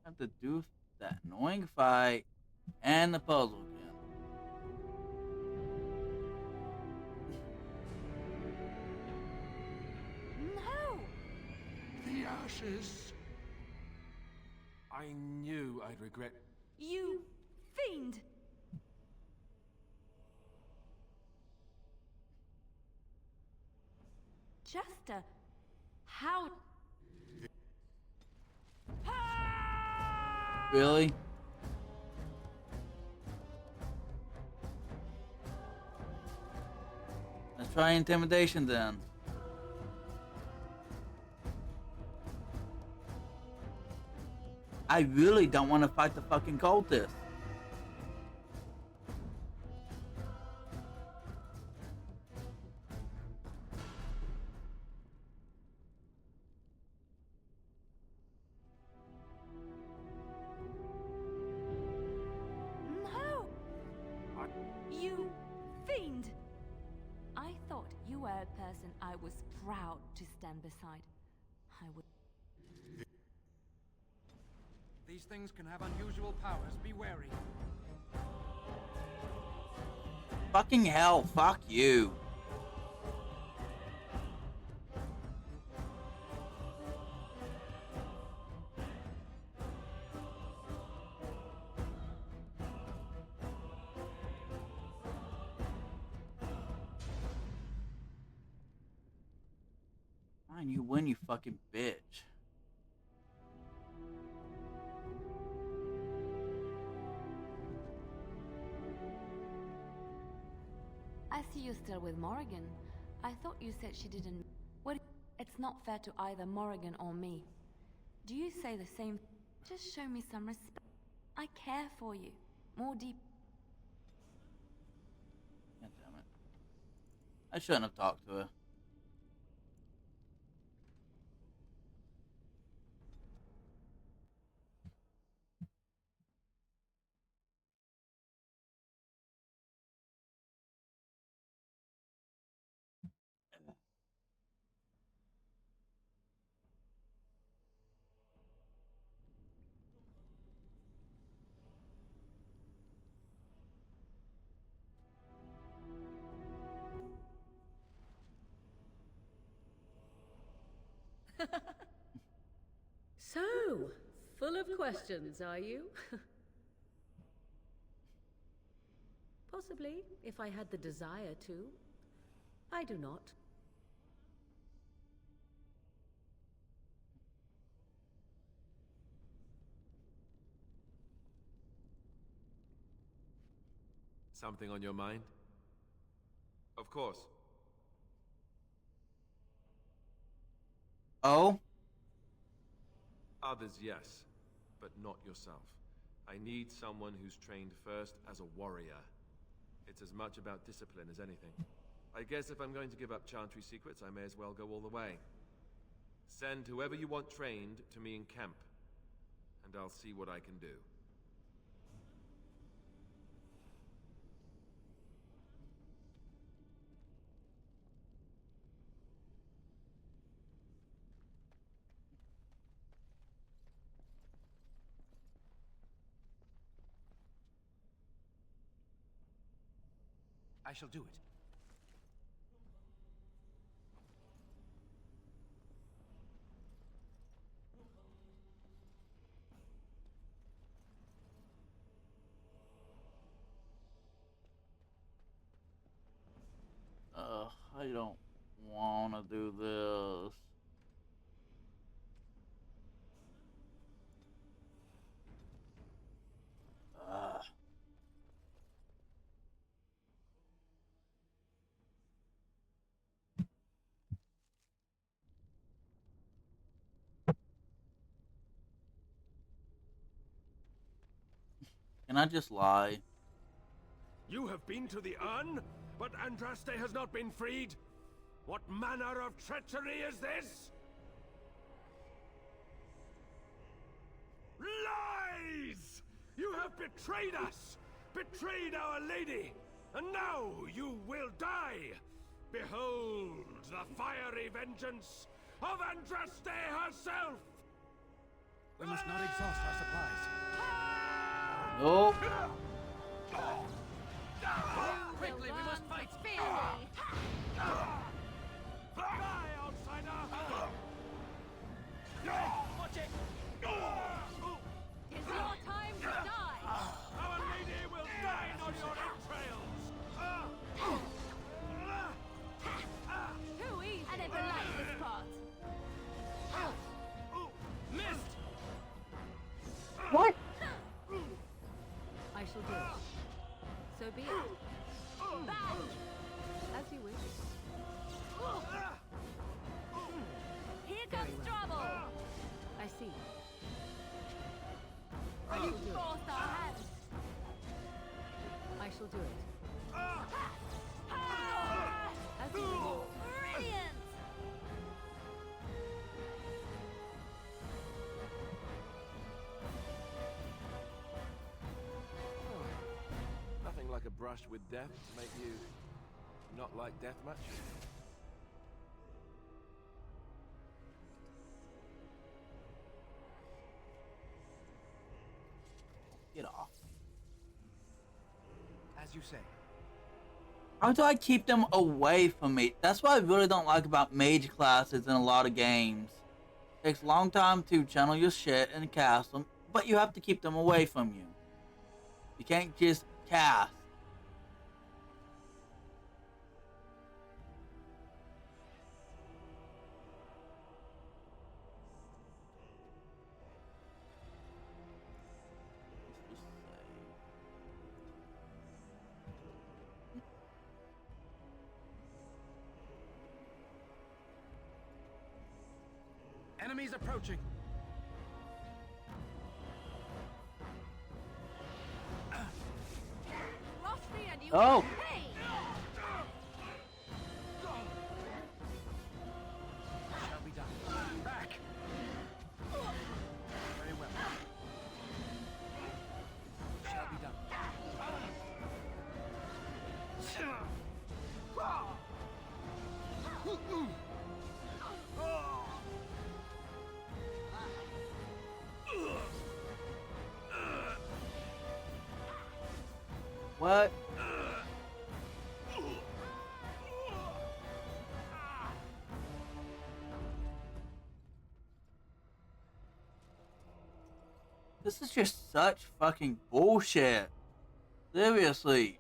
Have to do that annoying fight and the puzzle again. No! The ashes. I knew I'd regret. You fiend! Jester, how? Really? Let's try intimidation then. I really don't want to fight the fucking cultist. No! You fiend! I thought you were a person I was proud to stand beside. I would. These things can have unusual powers. Be wary. Fucking hell, fuck you. Fine, you win, you fucking bitch. I see you're still with Morrigan. I thought you said she didn't. What? It's not fair to either Morrigan or me. Do you say the same? Just show me some respect. I care for you. More deep. God damn it. I shouldn't have talked to her. So, full of questions, are you? Possibly, if I had the desire to. I do not. Something on your mind? Of course. Oh? Others, yes, but not yourself. I need someone who's trained first as a warrior. It's as much about discipline as anything. I guess if I'm going to give up Chantry secrets, I may as well go all the way. Send whoever you want trained to me in camp, and I'll see what I can do. I shall do it. I don't want to do this. Ugh. Can I just lie? You have been to the Urn, but Andraste has not been freed? What manner of treachery is this? Lies! You have betrayed us! Betrayed our lady! And now you will die! Behold the fiery vengeance of Andraste herself! We must not exhaust our supplies. Nope. Quickly, we must fight! Die, outsider! Watch it! It's your time to die! Our lady will dine on your entrails! Too easy! I never liked this part. Missed! What? I shall do it. So be it. Back! As you wish. Here comes trouble! I see. You forced our hands! I shall do it. As you wish. Brilliant! Nothing like a brush with death to make you not like death much. Get off. As you say. How do I keep them away from me? That's what I really don't like about mage classes in a lot of games. Takes a long time to channel your shit and cast them, but you have to keep them away from you. You can't just cast. Enemies approaching. Rusty and you Oh. pay! Shall be done. Back! Very well. Shall be done. What? This is just such fucking bullshit. Seriously.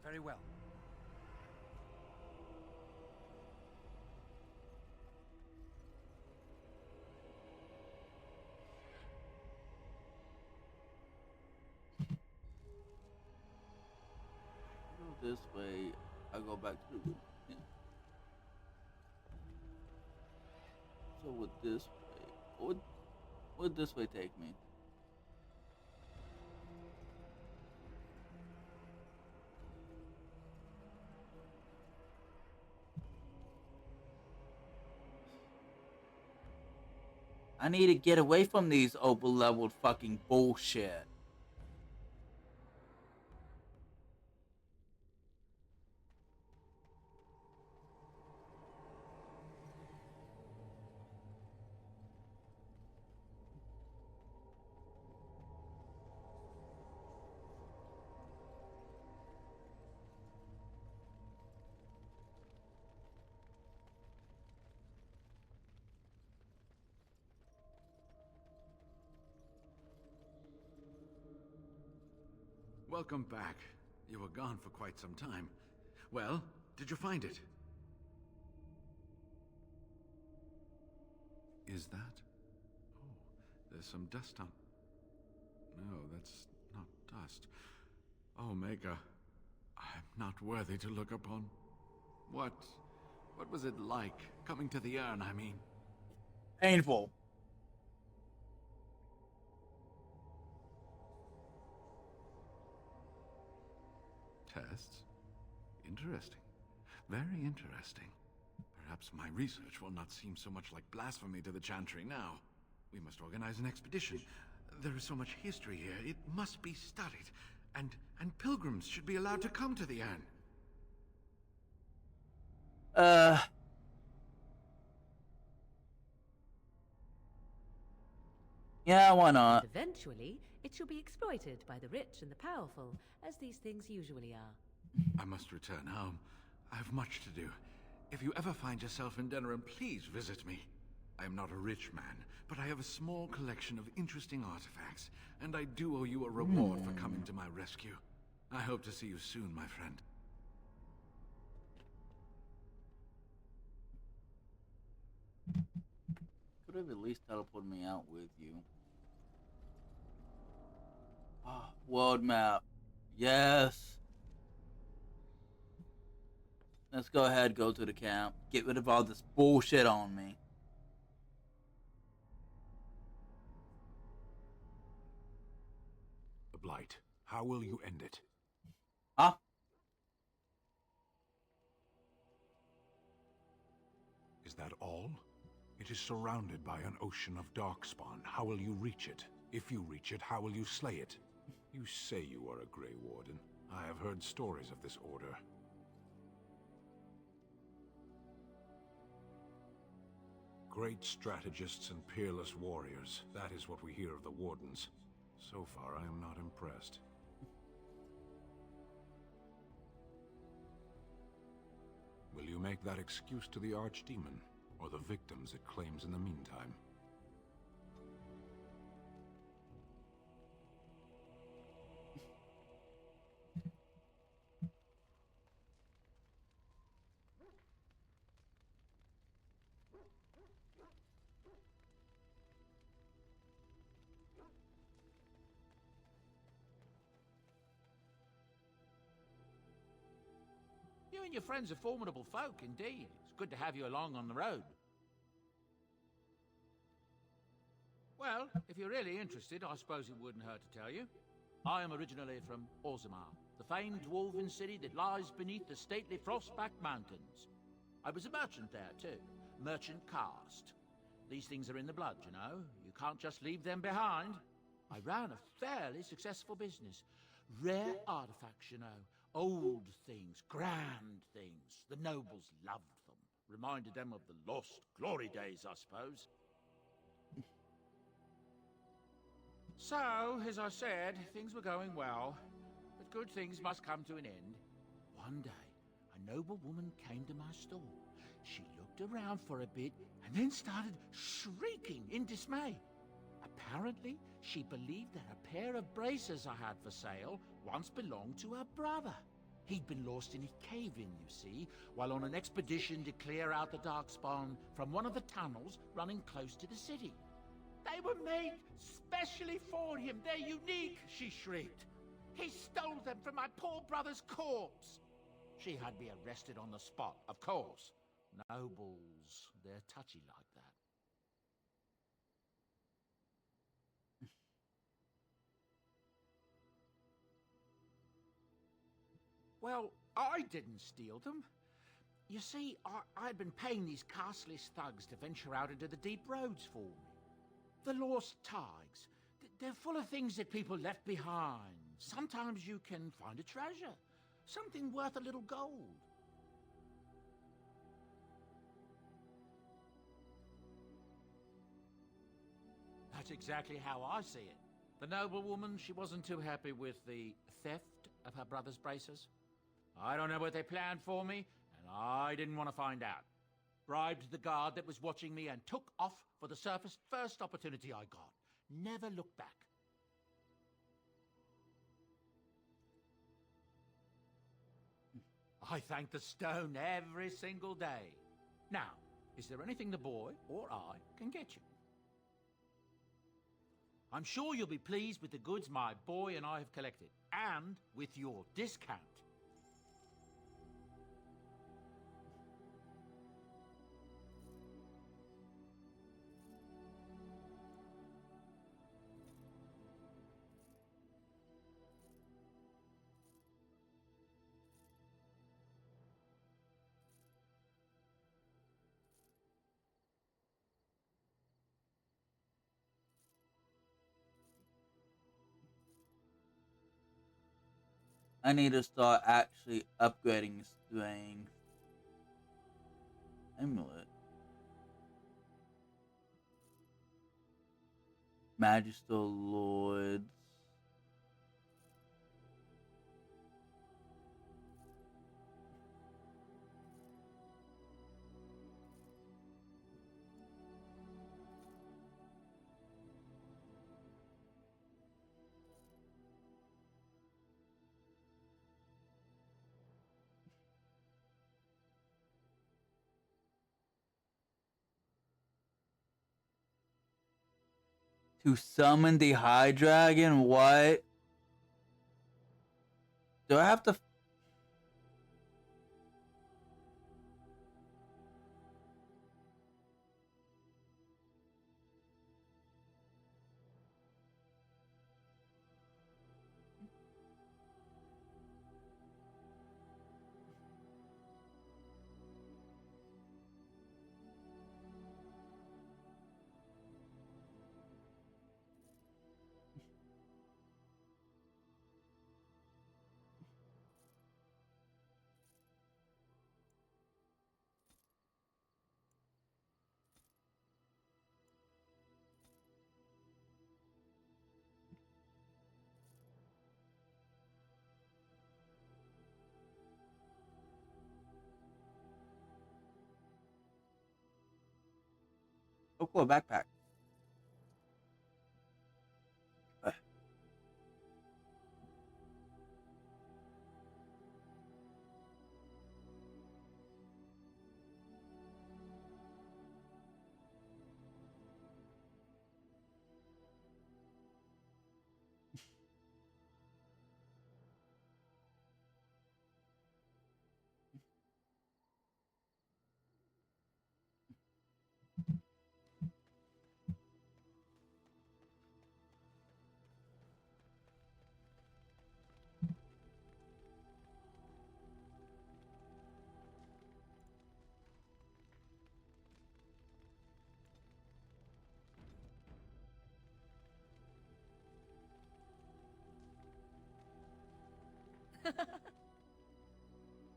Very well. Go this way. I go back to the room. Yeah. So would this way? Would this way take me? I need to get away from these over-leveled fucking bullshit. Welcome back. You were gone for quite some time. Well, did you find it? Is that? Oh, there's some dust on... No, that's not dust. Omega, I'm not worthy to look upon. What was it like, coming to the urn, I mean? Painful. Tests? Interesting. Very interesting. Perhaps my research will not seem so much like blasphemy to the Chantry now. We must organize an expedition. There is so much history here, it must be studied. And pilgrims should be allowed to come to the urn. Yeah, why not? And eventually, it shall be exploited by the rich and the powerful, as these things usually are. I must return home. I have much to do. If you ever find yourself in Denerim, please visit me. I am not a rich man, but I have a small collection of interesting artifacts, and I do owe you a reward for coming to my rescue. I hope to see you soon, my friend. Could have at least teleported me out with you. Ah, world map. Yes. Let's go ahead, go to the camp. Get rid of all this bullshit on me. The Blight. How will you end it? Huh? Is that all? It is surrounded by an ocean of darkspawn. How will you reach it? If you reach it, how will you slay it? You say you are a Grey Warden. I have heard stories of this order. Great strategists and peerless warriors. That is what we hear of the Wardens. So far, I am not impressed. Will you make that excuse to the Archdemon, or the victims it claims in the meantime? You and your friends are formidable folk, indeed. It's good to have you along on the road. Well, if you're really interested, I suppose it wouldn't hurt to tell you. I am originally from Orzammar, the famed dwarven city that lies beneath the stately Frostback Mountains. I was a merchant there, too. Merchant caste. These things are in the blood, you know. You can't just leave them behind. I ran a fairly successful business. Rare artifacts, you know. Old things, grand things. The nobles loved them. Reminded them of the lost glory days, I suppose. So, as I said, things were going well. But good things must come to an end. One day, a noble woman came to my store. She looked around for a bit and then started shrieking in dismay. Apparently, she believed that a pair of braces I had for sale once belonged to her brother. He'd been lost in a cave-in, you see, while on an expedition to clear out the Darkspawn from one of the tunnels running close to the city. They were made specially for him. They're unique, she shrieked. He stole them from my poor brother's corpse. She had me arrested on the spot, of course. Nobles, they're touchy like that. Well, I didn't steal them. You see, I'd been paying these castless thugs to venture out into the deep roads for me. The lost tides. They're full of things that people left behind. Sometimes you can find a treasure. Something worth a little gold. That's exactly how I see it. The noblewoman, she wasn't too happy with the theft of her brother's braces. I don't know what they planned for me, and I didn't want to find out. Bribed the guard that was watching me and took off for the surface first opportunity I got. Never looked back. I thank the stone every single day. Now, is there anything the boy or I can get you? I'm sure you'll be pleased with the goods my boy and I have collected, and with your discount. I need to start actually upgrading strength. Amulet. Magister Lords. To summon the High Dragon? What? Do I have to? Oh, cool, a backpack.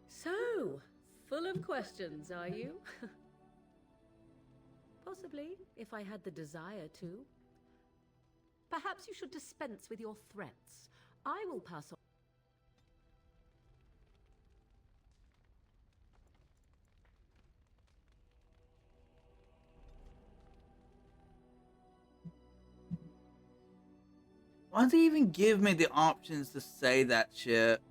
So, full of questions, are you? Possibly, if I had the desire to. Perhaps you should dispense with your threats. I will pass on. Why does he even give me the options to say that shit?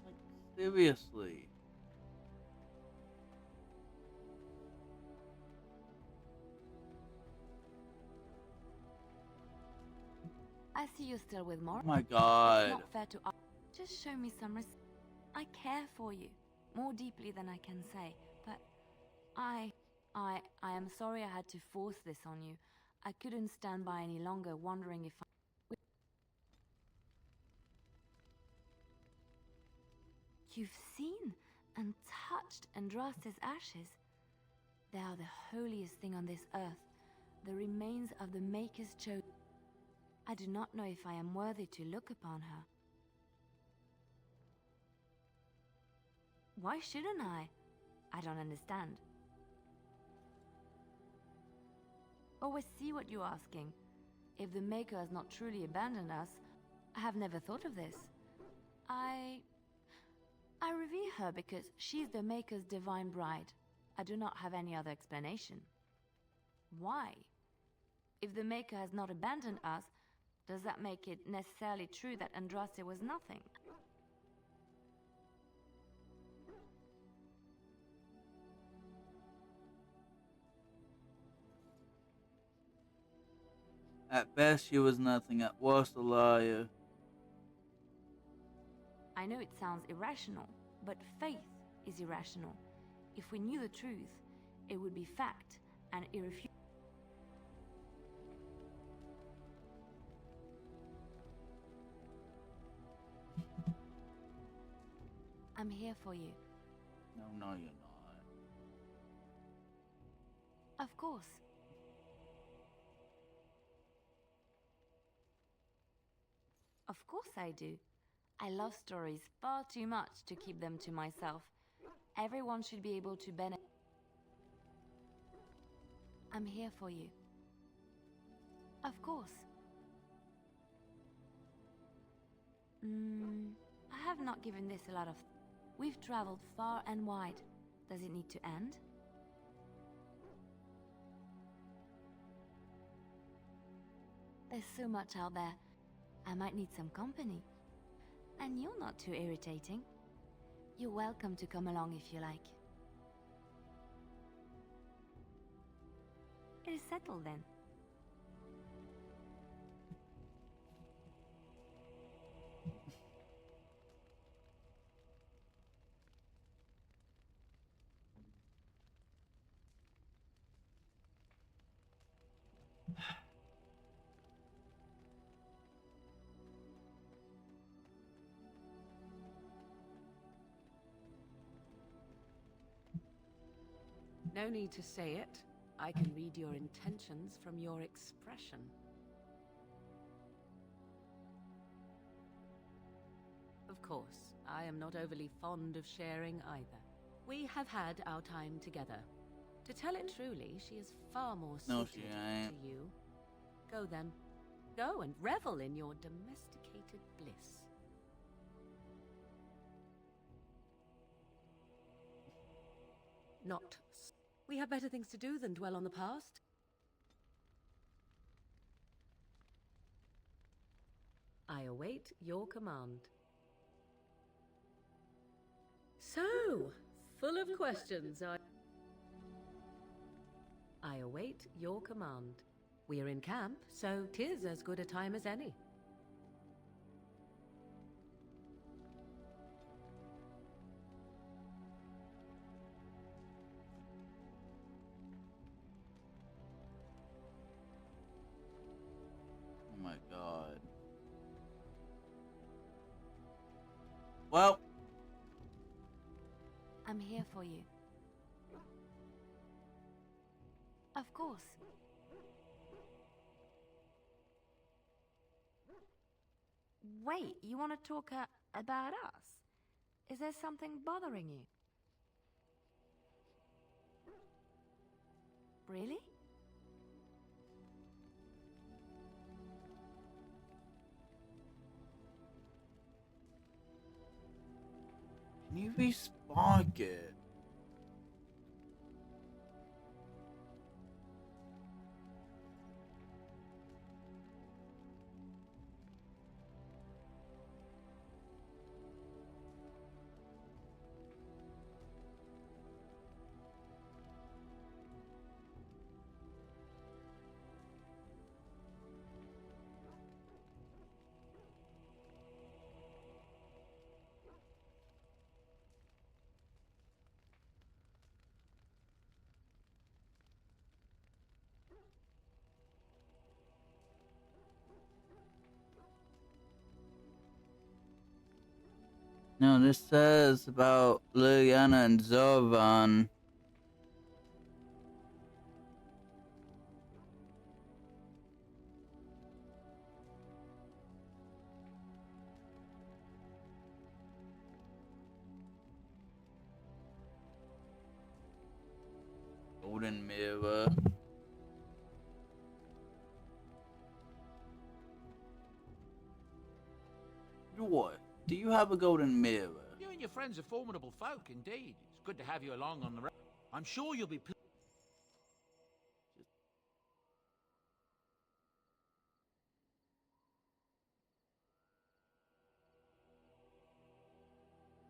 Like, seriously. I see you're still with Oh Morrigan. my It's god. not fair to just show me some respect. I care for you more deeply than I can say, but I am sorry I had to force this on you. I couldn't stand by any longer, wondering if you've seen and touched Andraste's ashes. They are the holiest thing on this earth, the remains of the Maker's chosen. I do not know if I am worthy to look upon her. Why shouldn't I? I don't understand. Always see what you're asking. If the Maker has not truly abandoned us, I have never thought of this. I revere her because she's the Maker's divine bride. I do not have any other explanation. Why? If the Maker has not abandoned us, does that make it necessarily true that Andraste was nothing? At best, she was nothing. At worst, a liar. I know it sounds irrational, but faith is irrational. If we knew the truth, it would be fact and irrefutable. I'm here for you. No, you're not. Of course. Of course I do. I love stories far too much to keep them to myself. Everyone should be able to benefit. I'm here for you. Of course. I have not given this a lot of... We've traveled far and wide. Does it need to end? There's so much out there. I might need some company. And you're not too irritating. You're welcome to come along if you like. It is settled then. No need to say it. I can read your intentions from your expression. Of course, I am not overly fond of sharing either. We have had our time together. To tell it truly, she is far more No, suited she ain't. to you. Go then. Go and revel in your domesticated bliss. Not. We have better things to do than dwell on the past. I await your command. So, full of questions, I await your command. We are in camp, so 'tis as good a time as any. Oh my god. Well, I'm here for you. Of course. Wait, you want to talk about us? Is there something bothering you? Really? can you respark it? No, this says about Liliana and Zovan. Golden Mirror. What? Do you have a golden mirror? You and your friends are formidable folk, indeed. It's good to have you along on the road. I'm sure you'll be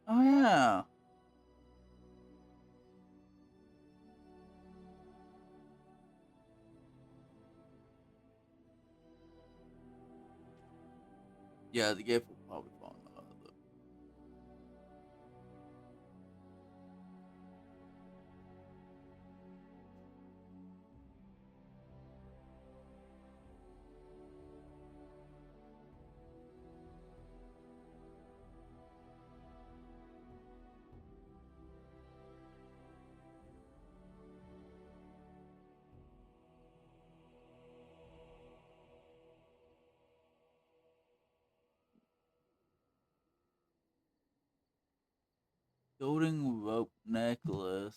Oh yeah. Yeah, the gift will probably fall in the other. Golden rope necklace.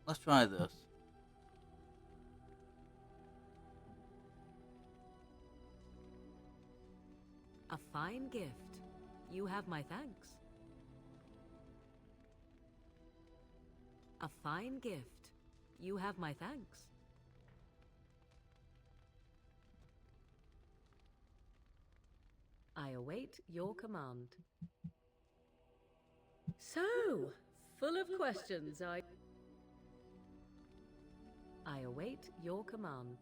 Let's try this. A fine gift. You have my thanks. A fine gift. You have my thanks. I await your command. So, full of questions, I await your command.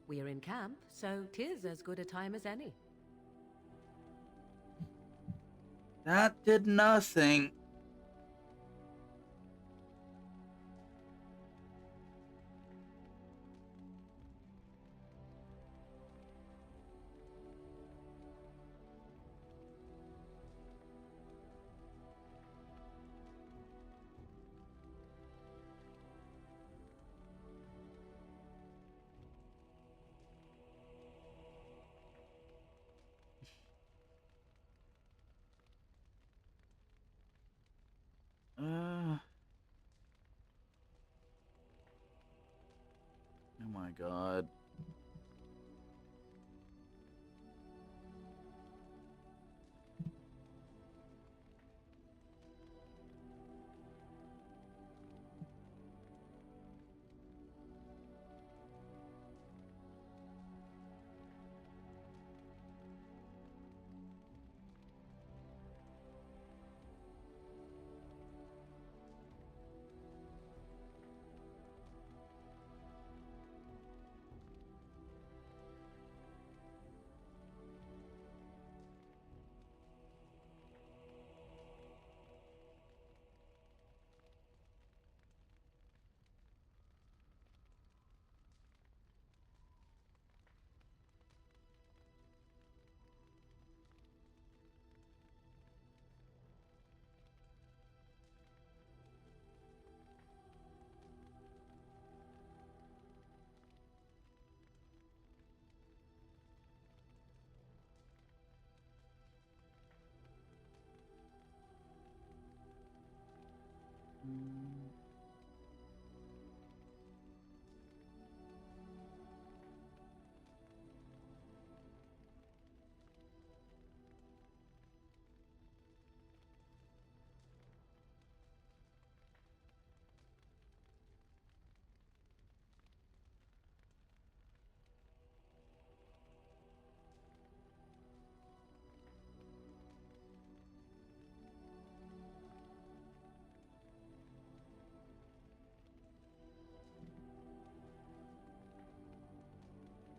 We're in camp, so 'tis as good a time as any. That did nothing. Oh my god.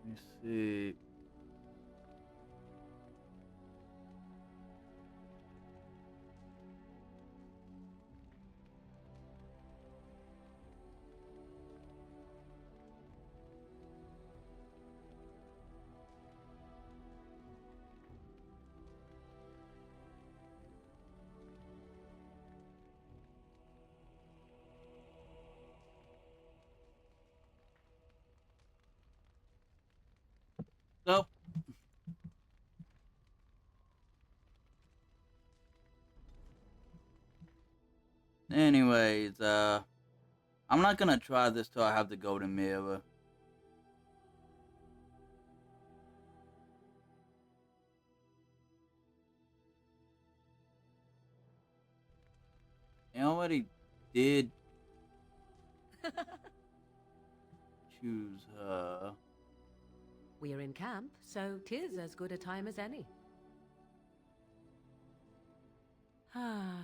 Let me see. So, anyways, I'm not gonna try this till I have the golden mirror. I already did choose her. We're in camp, so 'tis as good a time as any. Ah.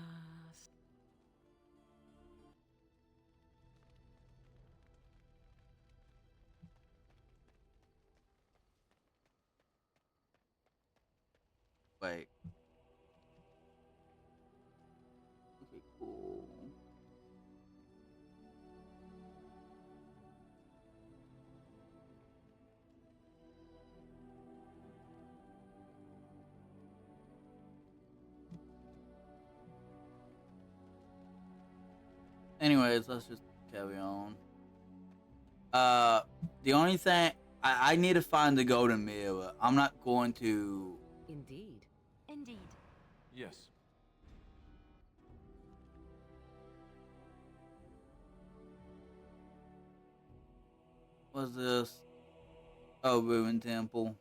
Wait. Okay, cool. Anyways, let's just carry on. The only thing I need to find the golden mirror. I'm not going to. Indeed. Indeed. Yes. What's this? Oh, ruined temple.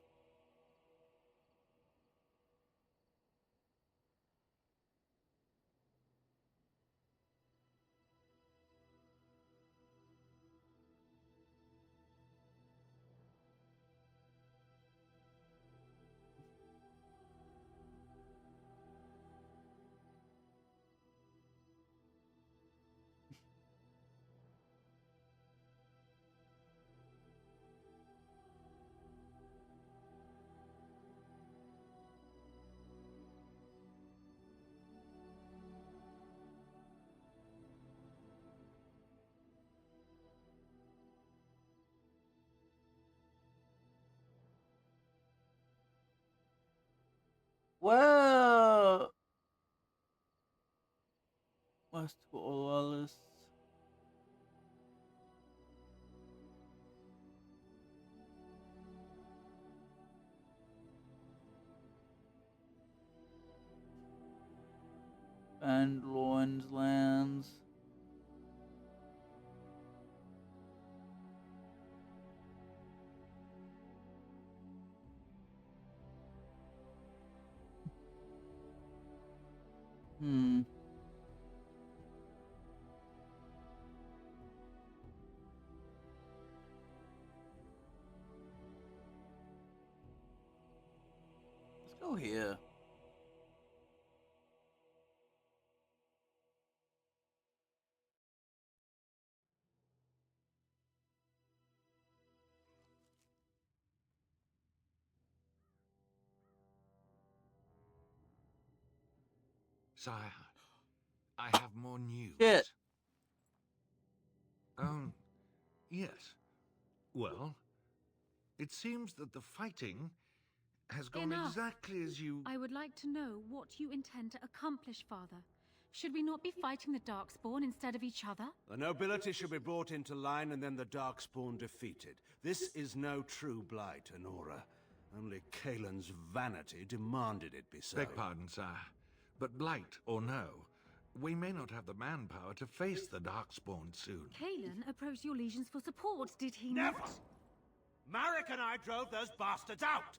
Well, what's Wallace? And Lawrence lands. Hmm. Let's go here. Sire, I have more news. Shit. Yes. Well, it seems that the fighting has gone Enough. exactly as you... I would like to know what you intend to accomplish, Father. Should we not be fighting the Darkspawn instead of each other? The nobility should be brought into line and then the Darkspawn defeated. This is no true blight, Anora. Only Kalen's vanity demanded it be so. Beg pardon, sire. But blight or no, we may not have the manpower to face the Darkspawn soon. Kalen approached your legions for support, did he Never! not? Marek and I drove those bastards out!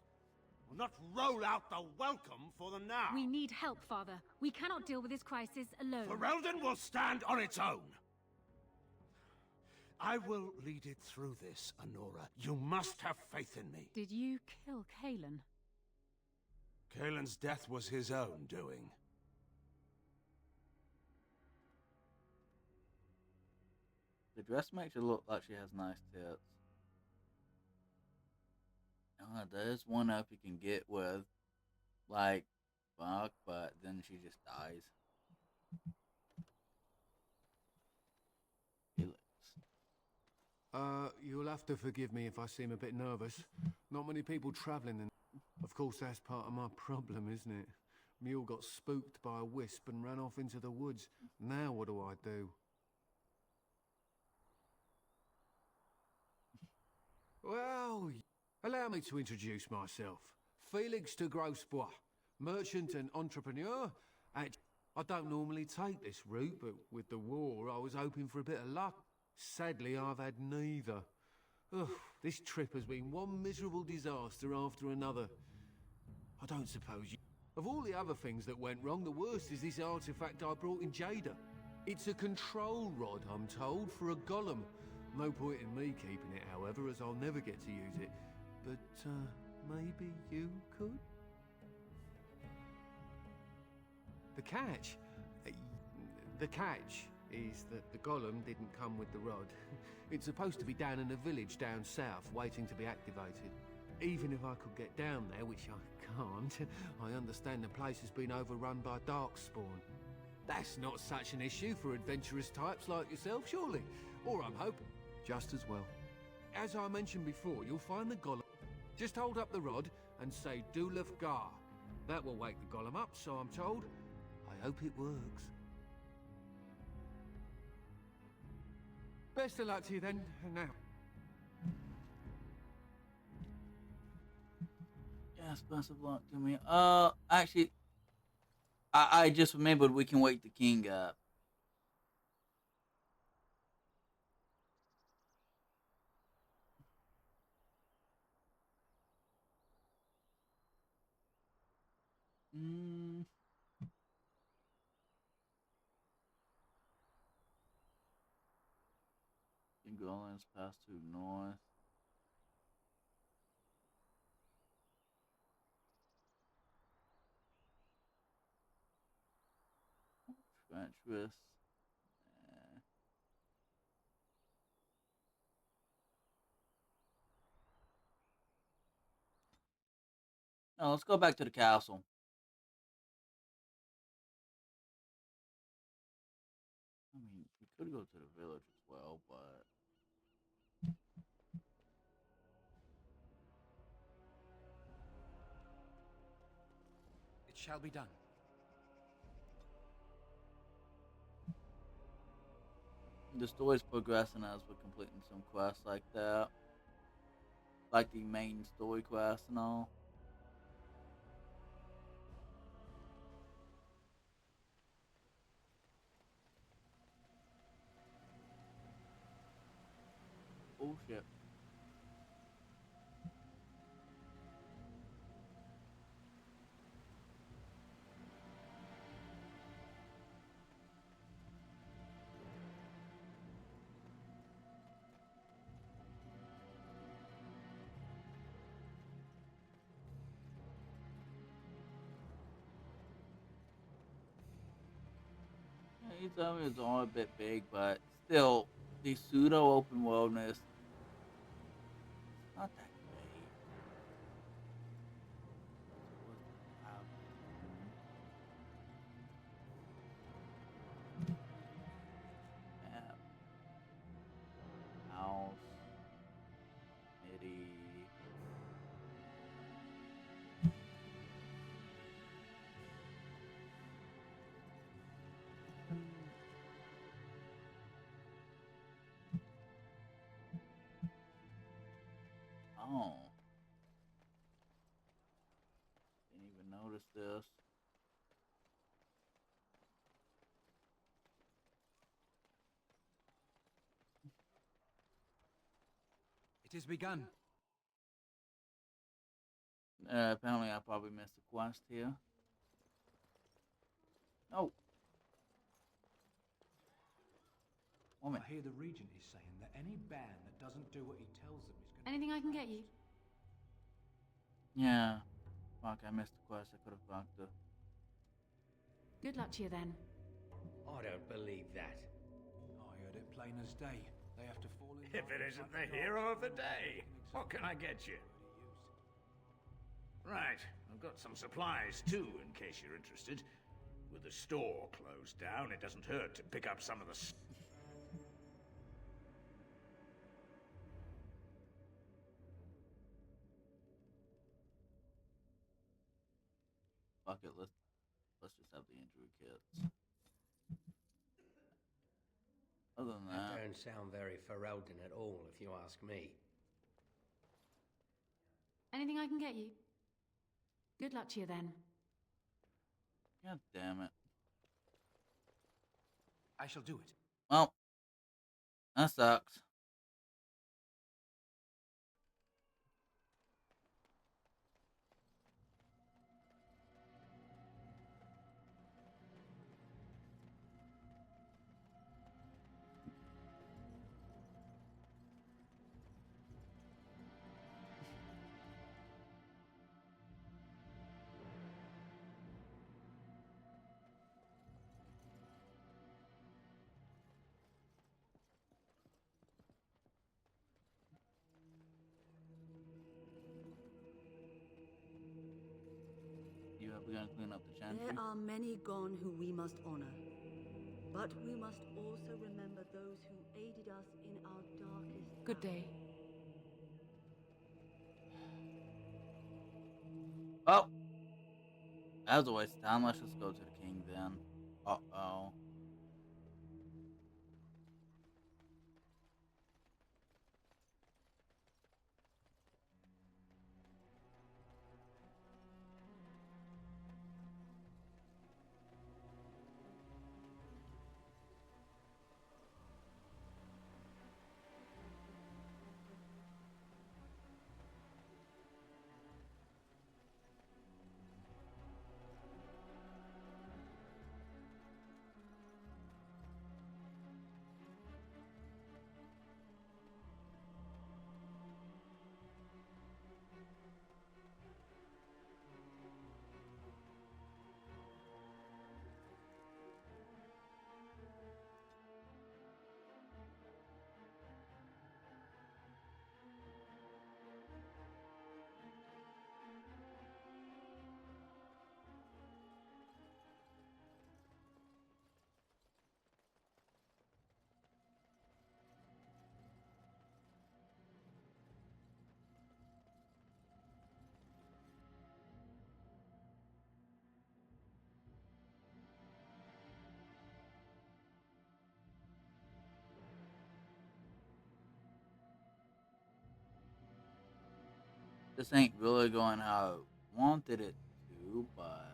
We'll not roll out the welcome for them now. We need help, Father. We cannot deal with this crisis alone. Ferelden will stand on its own. I will lead it through this, Anora. You must have faith in me. Did you kill Kalen? Kalen's death was his own doing. The dress makes her look like she has nice tits. There's one up you can get with, like, fuck, but then she just dies. Felix. You'll have to forgive me if I seem a bit nervous. Not many people travelling, and of course that's part of my problem, isn't it? Mule got spooked by a wisp and ran off into the woods. Now what do I do? Well, allow me to introduce myself. Felix de Grosbois, merchant and entrepreneur. I don't normally take this route, but with the war, I was hoping for a bit of luck. Sadly, I've had neither. Ugh, this trip has been one miserable disaster after another. I don't suppose you... Of all the other things that went wrong, the worst is this artifact I brought in Jada. It's a control rod, I'm told, for a golem. No point in me keeping it, however, as I'll never get to use it. But, maybe you could? The catch? The catch is that the golem didn't come with the rod. It's supposed to be down in a village down south, waiting to be activated. Even if I could get down there, which I can't, I understand the place has been overrun by Darkspawn. That's not such an issue for adventurous types like yourself, surely? Or I'm hoping. Just as well. As I mentioned before, you'll find the golem. Just hold up the rod and say Dulaf Gar. That will wake the golem up, so I'm told. I hope it works. Best of luck to you then, and now. Yes, best of luck to me. Actually, I just remembered we can wake the king up. Mm. King Golan's passed to north. Treacherous. No, let's go back to the castle. I mean, we could go to the village as well, but It shall be done. the story's progressing as we're completing some quests like that, like the main story quest and all. Oh shit. Yeah, you tell me it's all a bit big, but still, the pseudo open worldness, not that big. Map, house, MIDI. Oh. Didn't even notice this. It is begun. Apparently I probably missed a quest here. Oh. Woman. I hear the Regent is saying that any band that doesn't do what he tells them is going to... Anything I can get you? Yeah. Fuck, I missed the quest. I could have fucked her. Good luck to you then. I don't believe that. I heard it plain as day. They have to fall in... If it isn't the hero of the day, what can I get you? Right, I've got some supplies too, in case you're interested. With the store closed down, it doesn't hurt to pick up some of the... Fuck it, let's just have the injury kits. Other than that, That don't sound very Ferelden at all, if you ask me. Anything I can get you? Good luck to you then. God damn it. I shall do it. Well, that sucks. You ever gonna clean up the chantry? There are many gone who we must honor. But we must also remember those who aided us in our darkest Good day. Oh! That was a waste of time. Let's just go to the king then. Uh-oh. This ain't really going how I wanted it to, but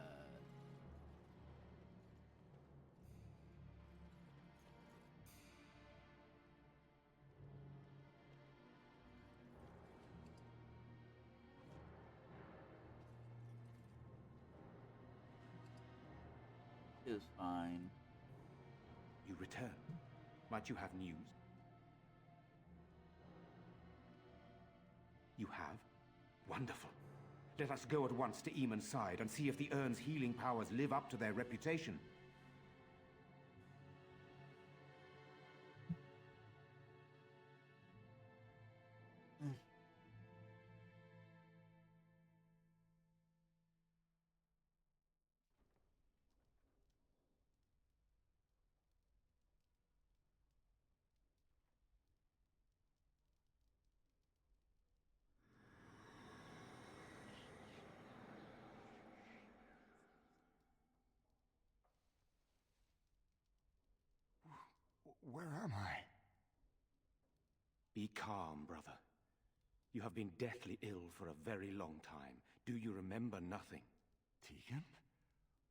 it's fine. You return. Might you have news? You have? Wonderful. Let us go at once to Eamon's side and see if the Urn's healing powers live up to their reputation. Where am I? Be calm, brother. You have been deathly ill for a very long time. Do you remember nothing? Tegan?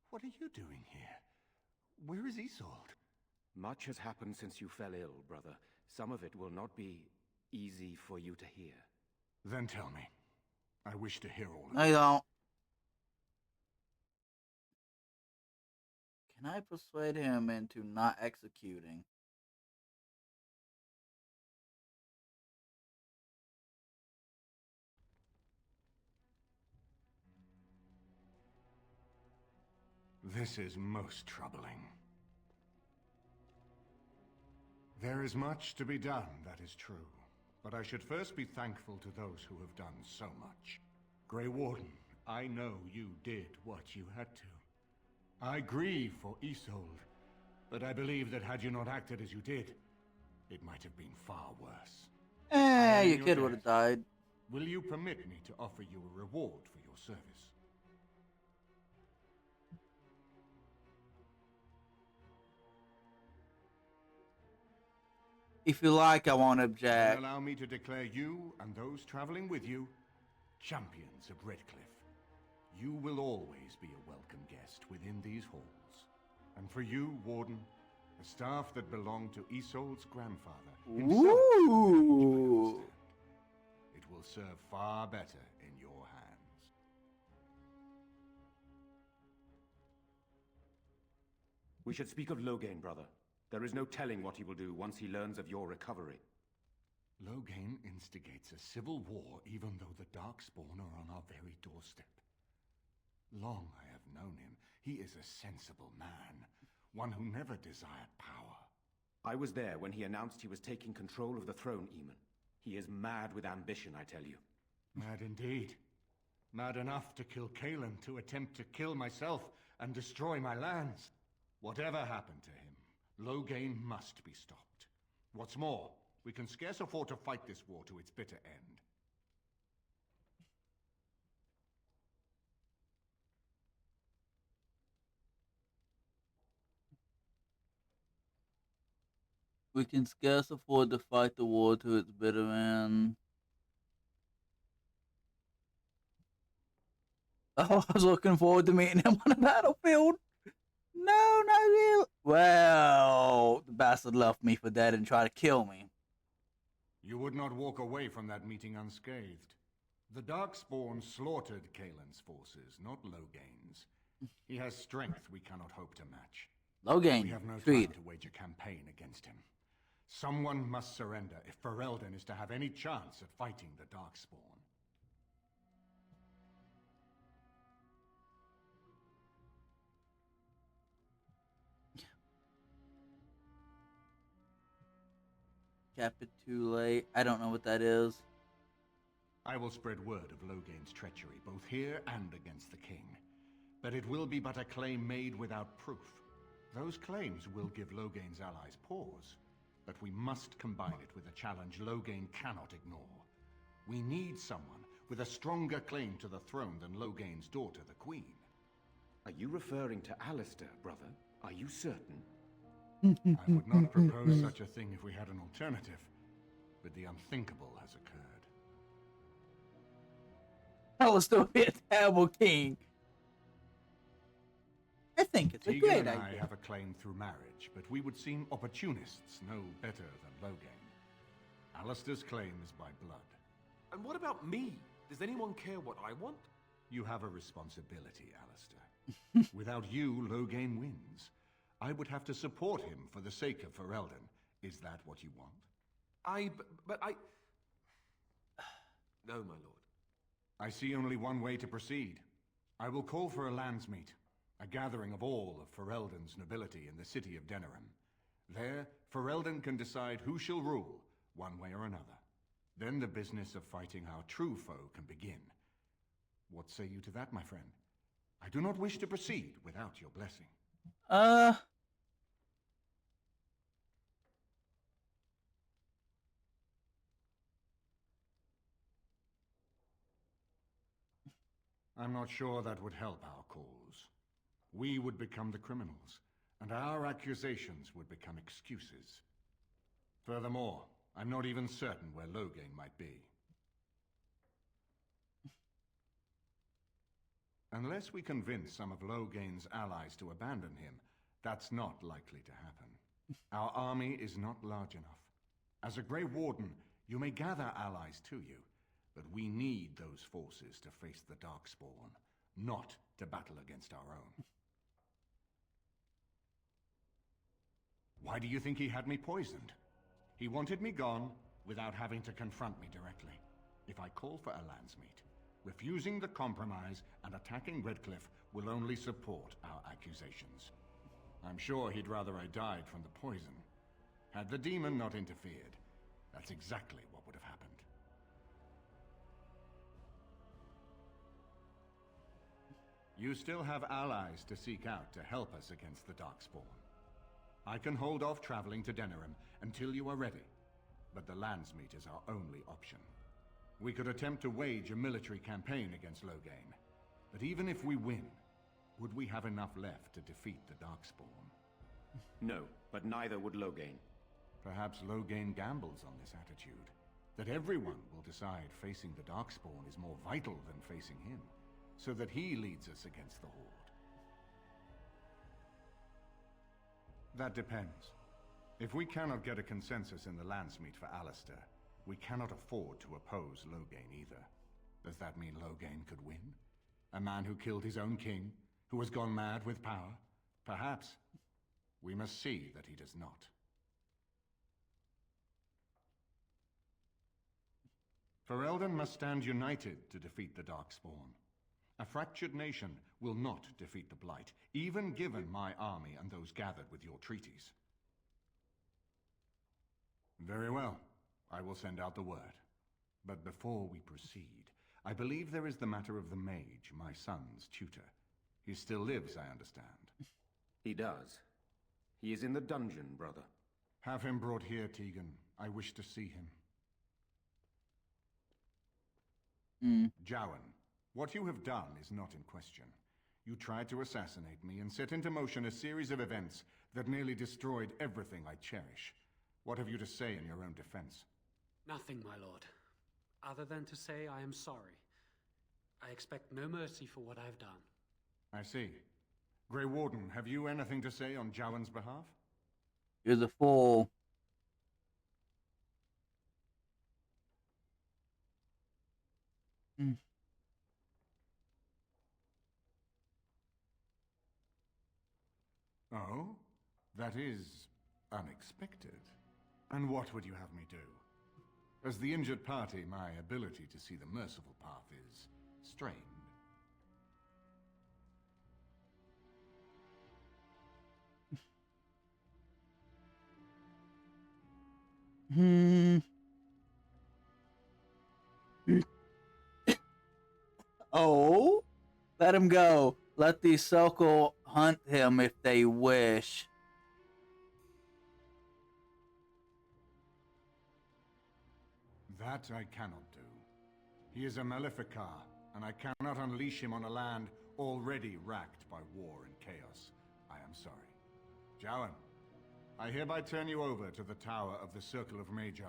What are you doing here? Where is Isolde? Much has happened since you fell ill, brother. Some of it will not be easy for you to hear. Then tell me. I wish to hear all of it. No, you don't. Can I persuade him into not executing? This is most troubling. There is much to be done, that is true. But I should first be thankful to those who have done so much. Grey Warden, I know you did what you had to. I grieve for Isolde, but I believe that had you not acted as you did, it might have been far worse. Your kid would have died. Will you permit me to offer you a reward for your service? If you like, I won't object. Allow me to declare you and those traveling with you champions of Redcliffe. You will always be a welcome guest within these halls. And for you, Warden, the staff that belonged to Isolde's grandfather himself, Ooh. it will serve far better in your hands. We should speak of Loghain, brother. There is no telling what he will do once he learns of your recovery. Loghain instigates a civil war even though the Darkspawn are on our very doorstep. Long I have known him. He is a sensible man, one who never desired power. I was there when he announced he was taking control of the throne, Eamon. He is mad with ambition, I tell you. Mad indeed. Mad enough to kill Cailan, to attempt to kill myself and destroy my lands. Whatever happened to him, Loghain must be stopped. What's more, we can scarce afford to fight this war to its bitter end. We can scarce afford to fight the war to its bitter end. Oh, I was looking forward to meeting him on the battlefield. No, not really. Well, the bastard left me for dead and tried to kill me. You would not walk away from that meeting unscathed. The Darkspawn slaughtered Cailan's forces, not Loghain's. He has strength we cannot hope to match. Loghain, we have no treat. time to wage a campaign against him. Someone must surrender if Ferelden is to have any chance at fighting the Darkspawn. Capitulate. I don't know what that is. I will spread word of Loghain's treachery, both here and against the king. But it will be but a claim made without proof. Those claims will give Loghain's allies pause, but we must combine it with a challenge Loghain cannot ignore. We need someone with a stronger claim to the throne than Loghain's daughter, the Queen. Are you referring to Alistair, brother? Are you certain? I would not propose such a thing if we had an alternative, but the unthinkable has occurred. Alistair would be a terrible king. I think it's a Tegan great and I idea. have a claim through marriage, but we would seem opportunists no better than Loghain. Alistair's claim is by blood. And what about me? Does anyone care what I want? You have a responsibility, Alistair. Without you, Loghain wins. I would have to support him for the sake of Ferelden. Is that what you want? But I... No, my lord. I see only one way to proceed. I will call for a landsmeet, a gathering of all of Ferelden's nobility in the city of Denerim. There, Ferelden can decide who shall rule, one way or another. Then the business of fighting our true foe can begin. What say you to that, my friend? I do not wish to proceed without your blessing. I'm not sure that would help our cause. We would become the criminals, and our accusations would become excuses. Furthermore, I'm not even certain where Loghain might be. Unless we convince some of Loghain's allies to abandon him, that's not likely to happen. Our army is not large enough. As a Grey Warden, you may gather allies to you, but we need those forces to face the Darkspawn, not to battle against our own. Why do you think he had me poisoned? He wanted me gone without having to confront me directly. If I call for a landsmeet, refusing the compromise and attacking Redcliffe will only support our accusations. I'm sure he'd rather I died from the poison. Had the demon not interfered, that's exactly what would have happened. You still have allies to seek out to help us against the Darkspawn. I can hold off traveling to Denerim until you are ready, but the landsmeet is our only option. We could attempt to wage a military campaign against Loghain, but even if we win, would we have enough left to defeat the Darkspawn? No, but neither would Loghain. Perhaps Loghain gambles on this attitude, that everyone will decide facing the Darkspawn is more vital than facing him, so that he leads us against the Horde. That depends. If we cannot get a consensus in the landsmeet for Alistair, we cannot afford to oppose Loghain either. Does that mean Loghain could win? A man who killed his own king, who has gone mad with power? Perhaps. We must see that he does not. Ferelden must stand united to defeat the Darkspawn. A fractured nation will not defeat the Blight, even given my army and those gathered with your treaties. Very well. I will send out the word. But before we proceed, I believe there is the matter of the mage, my son's tutor. He still lives, I understand. He does. He is in the dungeon, brother. Have him brought here, Tegan. I wish to see him. Jowan, what you have done is not in question. You tried to assassinate me and set into motion a series of events that nearly destroyed everything I cherish. What have you to say in your own defense? Nothing, my lord. Other than to say I am sorry. I expect no mercy for what I've done. I see. Grey Warden, have you anything to say on Jowan's behalf? You're the fool. Oh? That is unexpected. And what would you have me do? As the injured party, my ability to see the merciful path is strained. Oh? Let him go. Let the circle hunt him if they wish. That I cannot do. He is a Maleficar, and I cannot unleash him on a land already racked by war and chaos. I am sorry. Jowan, I hereby turn you over to the Tower of the Circle of Magi.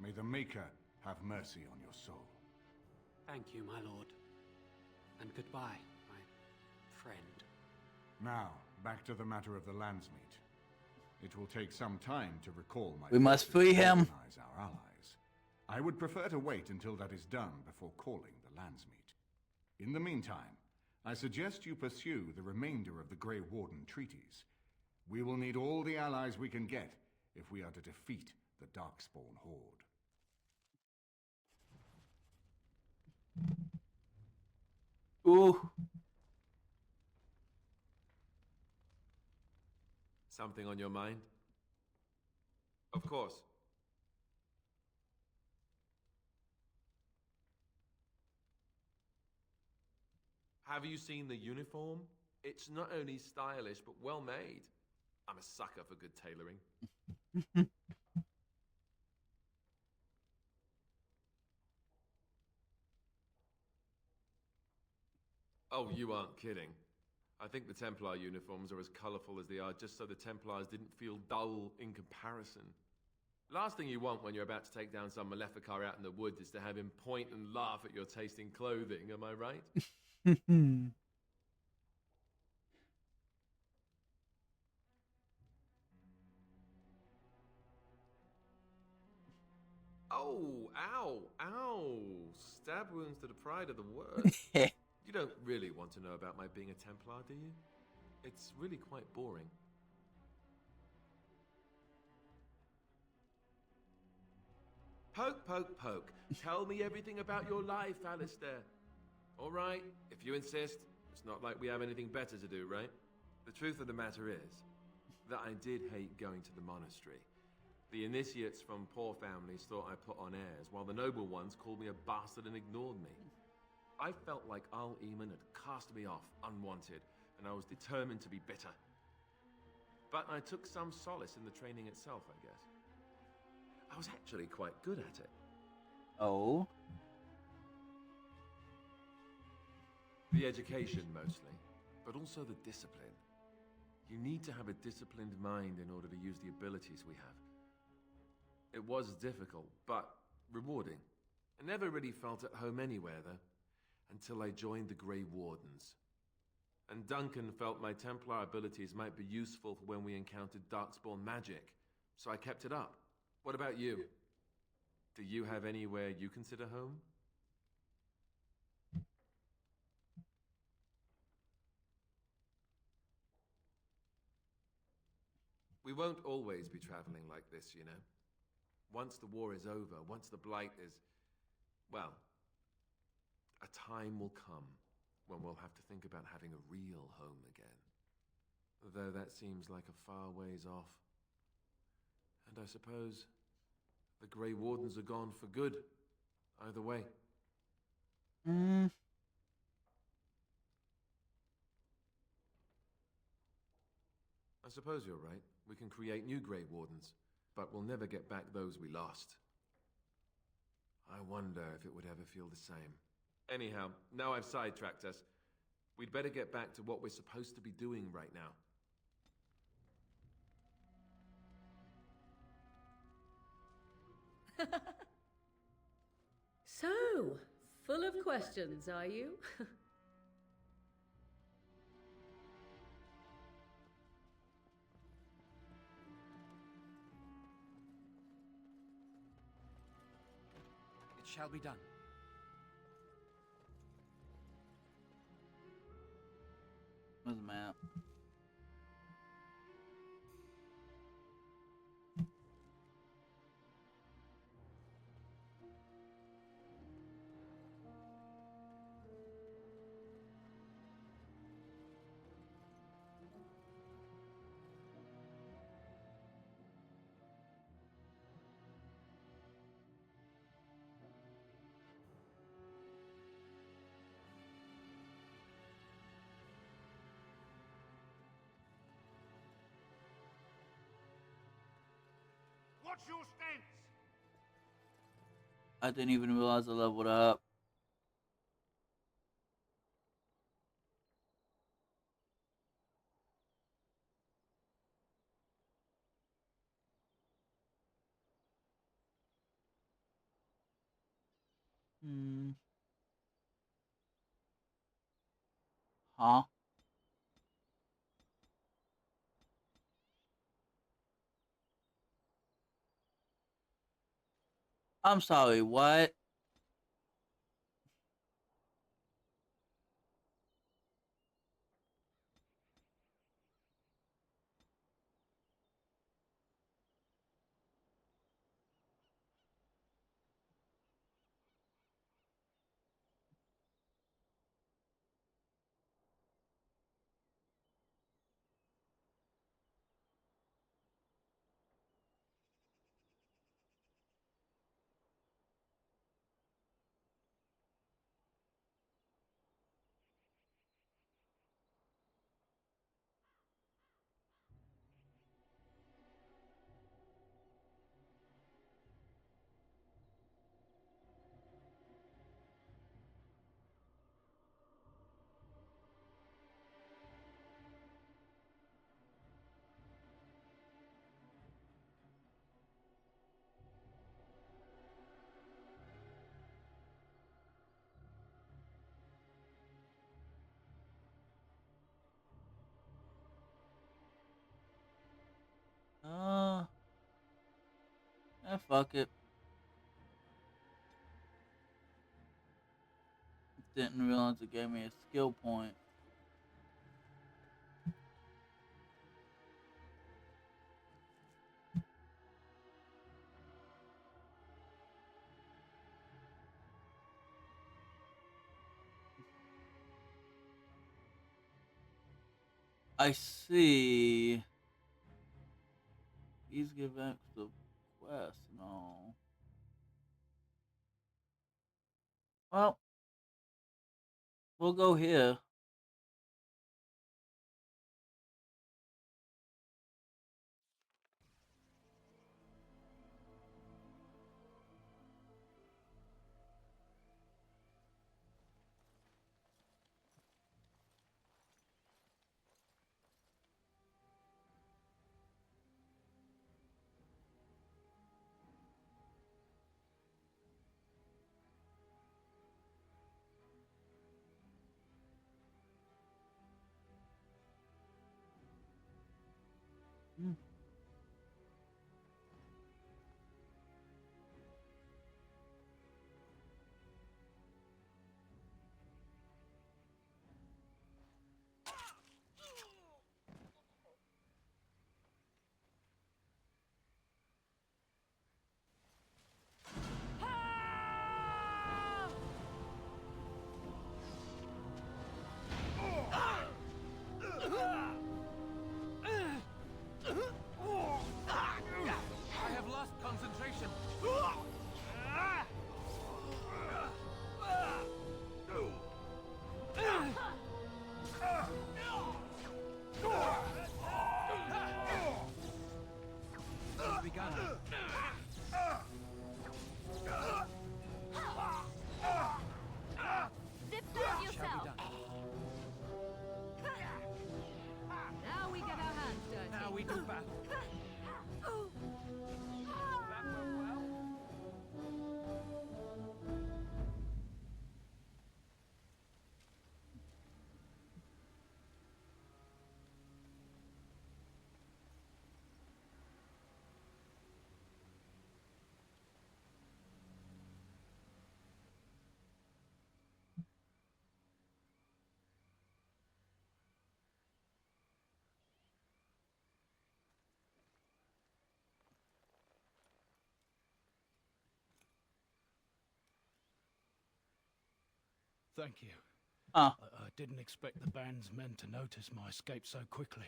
May the Maker have mercy on your soul. Thank you, my lord. And goodbye, my friend. Now, back to the matter of the Landsmeet. It will take some time to recall my We must forces free and him. organize our allies. I would prefer to wait until that is done before calling the Landsmeet. In the meantime, I suggest you pursue the remainder of the Grey Warden treaties. We will need all the allies we can get if we are to defeat the Darkspawn Horde. Ooh. Something on your mind? Of course. Have you seen the uniform? It's not only stylish, but well made. I'm a sucker for good tailoring. Oh, you aren't kidding. I think the Templar uniforms are as colorful as they are just so the Templars didn't feel dull in comparison. Last thing you want when you're about to take down some Maleficar out in the woods is to have him point and laugh at your taste in clothing, am I right? Oh, ow, ow. Stab wounds to the pride of the word. You don't really want to know about my being a Templar, do you? It's really quite boring. Poke, poke, poke. Tell me everything about your life, Alistair. All right, if you insist. It's not like we have anything better to do, right? The truth of the matter is that I did hate going to the monastery. The initiates from poor families thought I put on airs, while the noble ones called me a bastard and ignored me. I felt like Al Eamon had cast me off, unwanted, and I was determined to be bitter. But I took some solace in the training itself, I guess. I was actually quite good at it. Oh? The education, mostly, but also the discipline. You need to have a disciplined mind in order to use the abilities we have. It was difficult, but rewarding. I never really felt at home anywhere, though, until I joined the Grey Wardens. And Duncan felt my Templar abilities might be useful for when we encountered Darkspawn magic, so I kept it up. What about you? Do you have anywhere you consider home? We won't always be traveling like this, you know. Once the war is over, once the Blight is... well, a time will come when we'll have to think about having a real home again. Though that seems like a far ways off. And I suppose the Grey Wardens are gone for good, either way. I suppose you're right. We can create new Grey Wardens, but we'll never get back those we lost. I wonder if it would ever feel the same. Anyhow, now I've sidetracked us. We'd better get back to what we're supposed to be doing right now. So, full of questions, are you? It shall be done. Where's the map? What's your stance? I didn't even realize I leveled up. Huh? I'm sorry, what? Fuck it. Didn't realize it gave me a skill point. I see. These give extra quests. No. Well, we'll go here. I have lost concentration. Begun. Zip through yourself. Now we get our hands dirty. Now we do battle. Thank you. I didn't expect the band's men to notice my escape so quickly.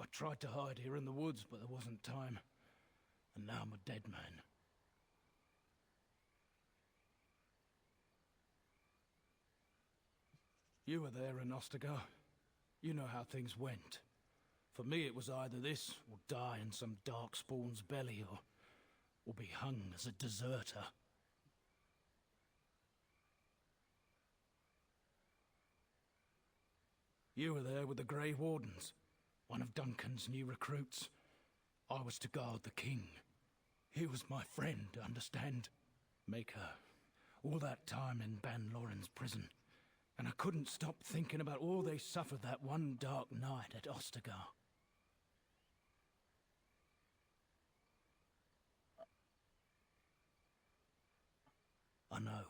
I tried to hide here in the woods, but there wasn't time. And now I'm a dead man. You were there in Ostagar. You know how things went. For me, it was either this, or die in some darkspawn's belly, or be hung as a deserter. You were there with the Grey Wardens, one of Duncan's new recruits. I was to guard the king. He was my friend, understand? Maker, all that time in Ban Loren's prison, And I couldn't stop thinking about all they suffered that one dark night at Ostagar. I know.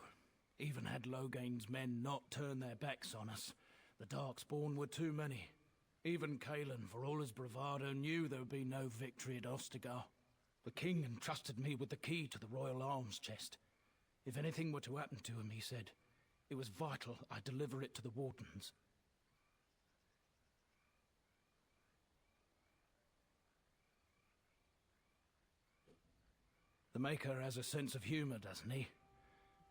Even had Logain's men not turned their backs on us, the Darkspawn were too many. Even Cailan, for all his bravado, knew there would be no victory at Ostagar. The king entrusted me with the key to the royal arms chest. If anything were to happen to him, he said, it was vital I deliver it to the Wardens. The Maker has a sense of humor, doesn't he?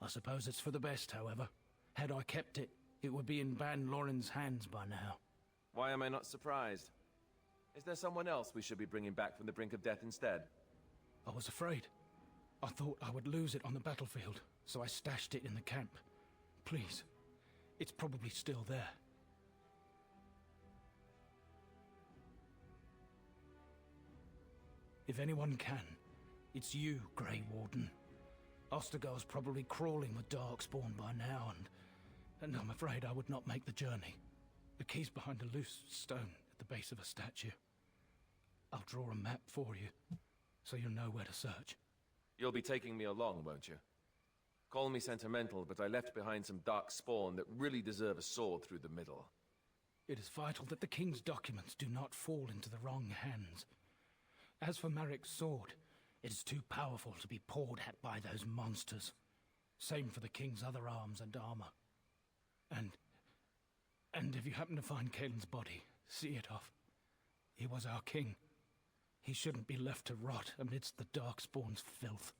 I suppose it's for the best, however. Had I kept it, it would be in Ban Loren's hands by now. Why am I not surprised? Is there someone else we should be bringing back from the brink of death instead? I was afraid. I thought I would lose it on the battlefield, so I stashed it in the camp. Please, it's probably still there. If anyone can, it's you, Grey Warden. Ostagar's probably crawling with Darkspawn by now, and I'm afraid I would not make the journey. The key's behind a loose stone at the base of a statue. I'll draw a map for you, so you'll know where to search. You'll be taking me along, won't you? Call me sentimental, but I left behind some Darkspawn that really deserve a sword through the middle. It is vital that the king's documents do not fall into the wrong hands. As for Marik's sword, it is too powerful to be pawed at by those monsters. Same for the king's other arms and armor. And if you happen to find Cailan's body, see it off. He was our king. He shouldn't be left to rot amidst the Darkspawn's filth.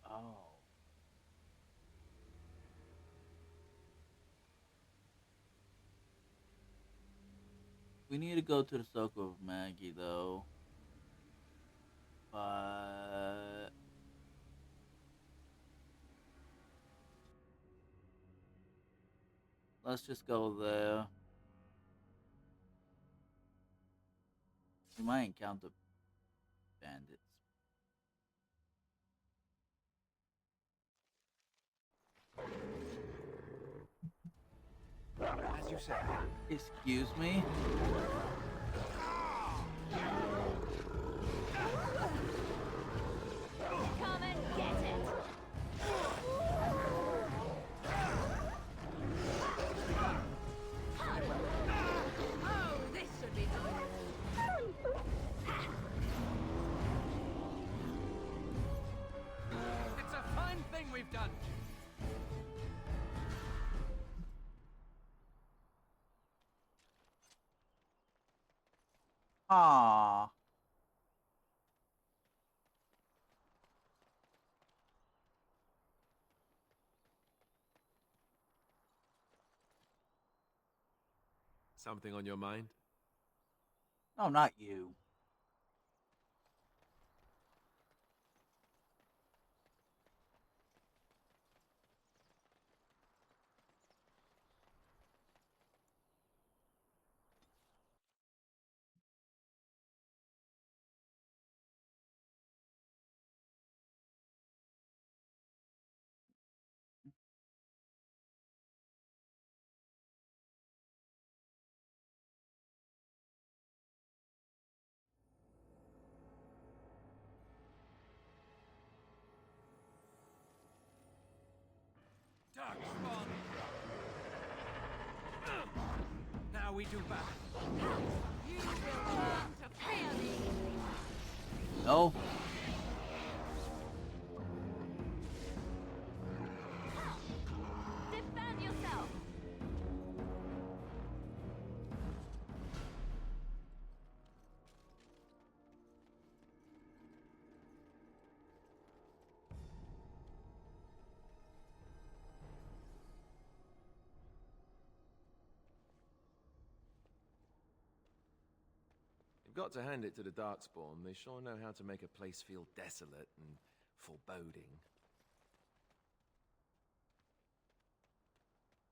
Oh. We need to go to the circle of Maggie, though. But let's just go there. We might encounter bandits. As you said. Excuse me? Come and get it! Oh, this should be It's a fine thing we've done. Ah. Something on your mind? No, not you. Darkspawn! Now we do battle. You will learn to fear me! No. Defend yourself! got to hand it to the Darkspawn. They sure know how to make a place feel desolate and foreboding.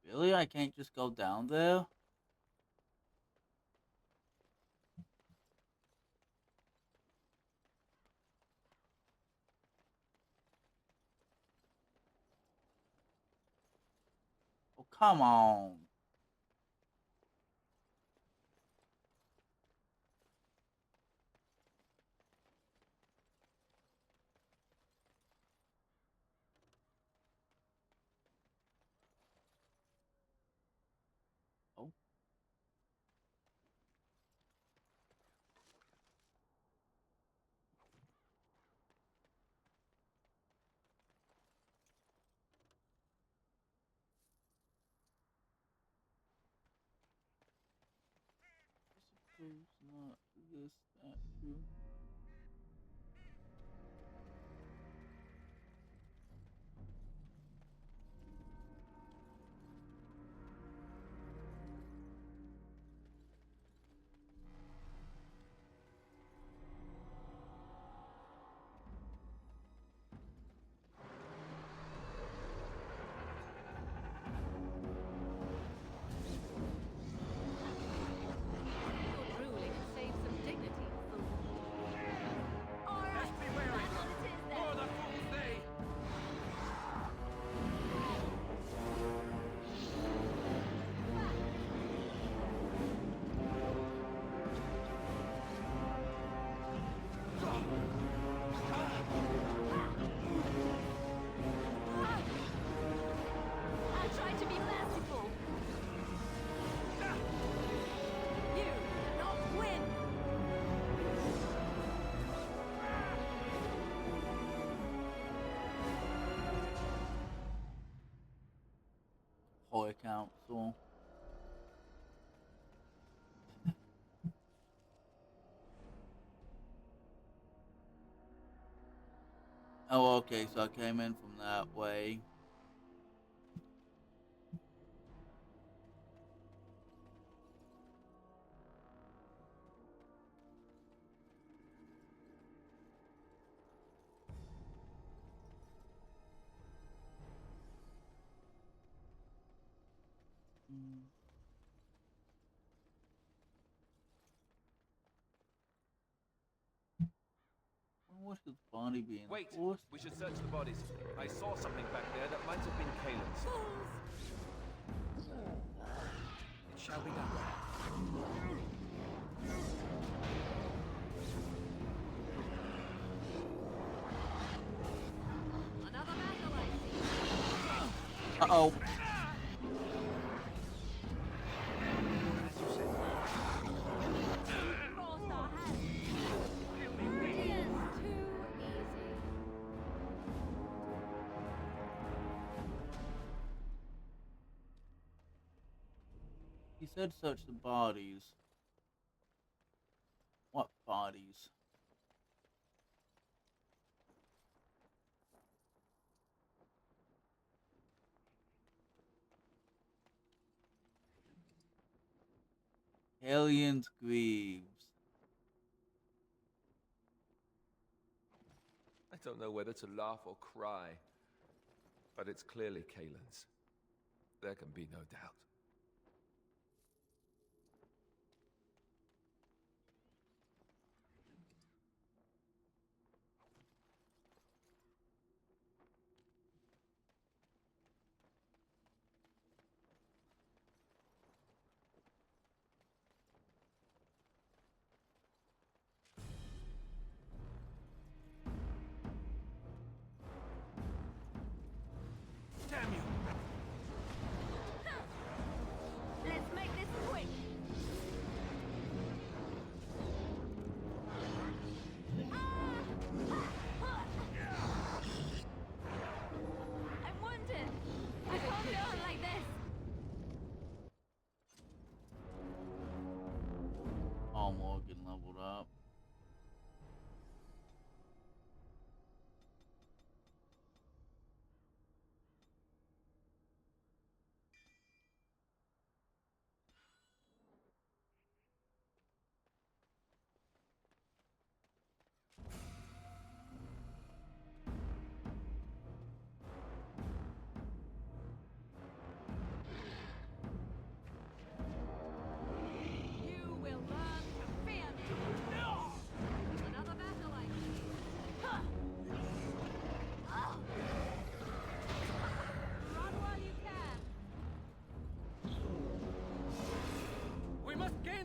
Really? I can't just go down there? Oh, come on. Oh. Suppose not this statue. You're drooling and save some dignity, fool. Let's be wary. More the fools they. I tried to be merciful. You cannot win. Horde Council. Oh, okay, so I came in from that way. What his body being? Wait, we should search the bodies. I saw something back there that might have been Kalen's. It shall be done. Another battle, I see. Uh-oh. Crossed our hands. Brilliant. Too easy. He said search the bodies. What bodies? Aliens Greaves. I don't know whether to laugh or cry, but it's clearly Kalen's. There can be no doubt. Damn you!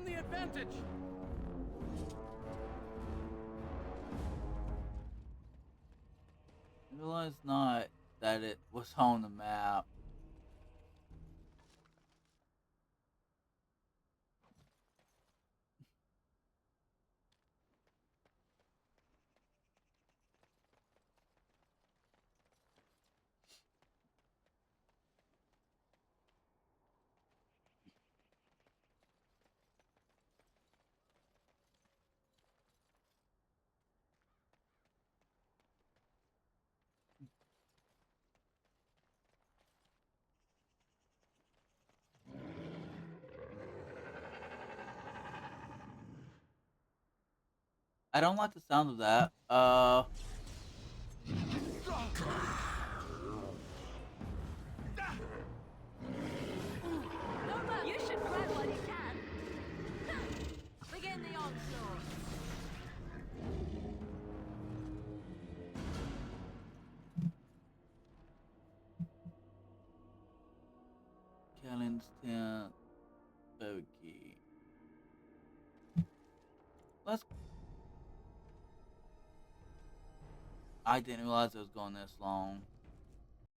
gain the advantage! I realized not that it was on the map. I don't like the sound of that. Nova, you should grab what you can. Begin the onslaught. Kellen's tent. Bogey. Let's. I didn't realize it was going this long.